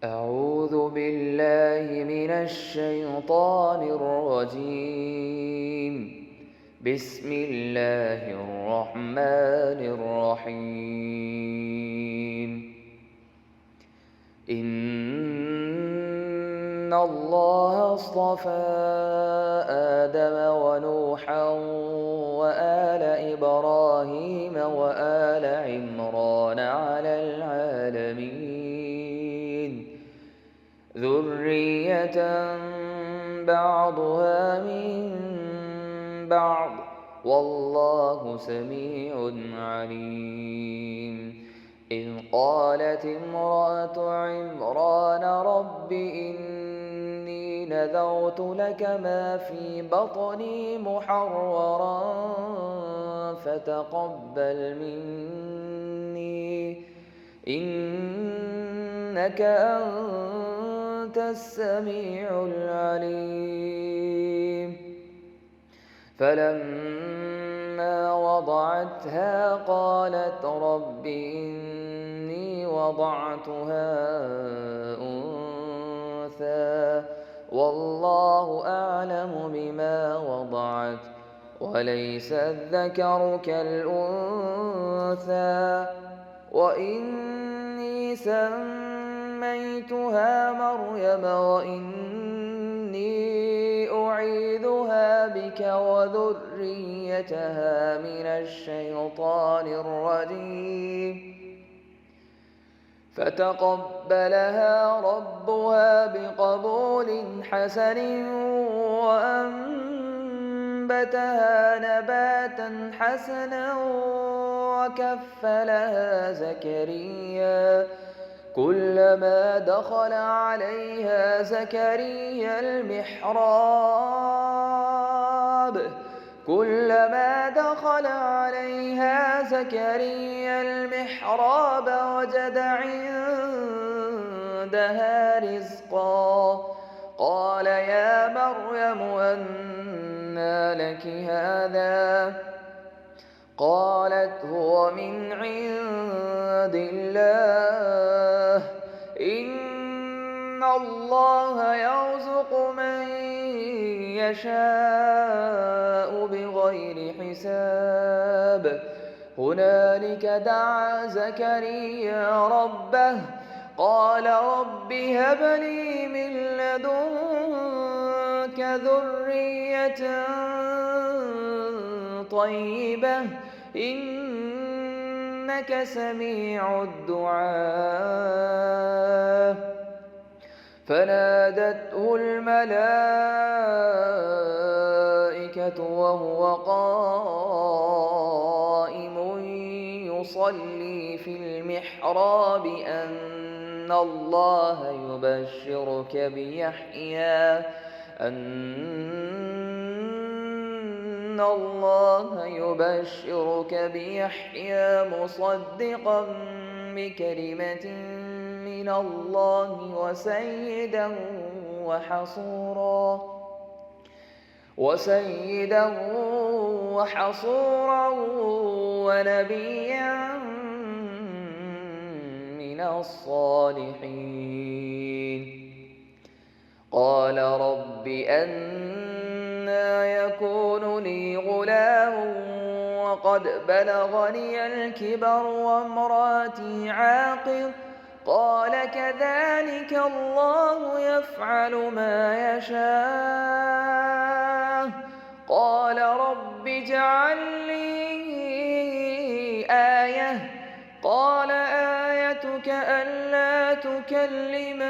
أعوذ بالله من الشيطان الرجيم. بسم الله الرحمن الرحيم. إن الله اصطفى آدم ونوحا وآل إبراهيم وآل عمران على العالمين ذرية بعضها من بعض والله سميع عليم. إذ قالت امرأة عمران رب إني نذرت لك ما في بطني محررا فتقبل مني إنك أنت السميع العليم. فلما وضعتها قالت رب إني وضعتها أنثى والله أعلم بما وضعت وليس الذكر كالأنثى وإني سميتها مريم وإني أعيذها بك وذريتها من الشيطان الرجيم فتقبلها ربها بقبول حسن وأنبتها نباتا حسنا وكفلها زكريا كلما دخل عليها زكريا المحراب وجد عندها رزقا قال يا مريم أنى لك هذا قالت هو من عند الله إن الله يرزق من يشاء بغير حساب. هنالك دعا زكريا ربه قال رب هب لي من لدنك ذرية طيبة إنك سميع الدعاء. فنادته الملائكة وهو قائم يصلي في المحراب أن الله يبشرك بيحيى مصدقا بكلمة من الله وسيدا وحصورا ونبيا من الصالحين. قال رب أنى يكون لي غلام وقد بلغني الكبر وامرأتي عاقر قال كذلك الله يفعل ما يشاء. قال رب اجعل لي آية قال آيتك ألا تكلم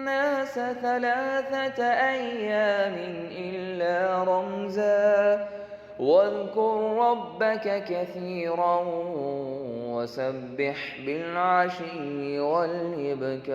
الناس 3 أيام إلا رمزا واذكر ربك كثيرا وسبح بالعشي والإبكار.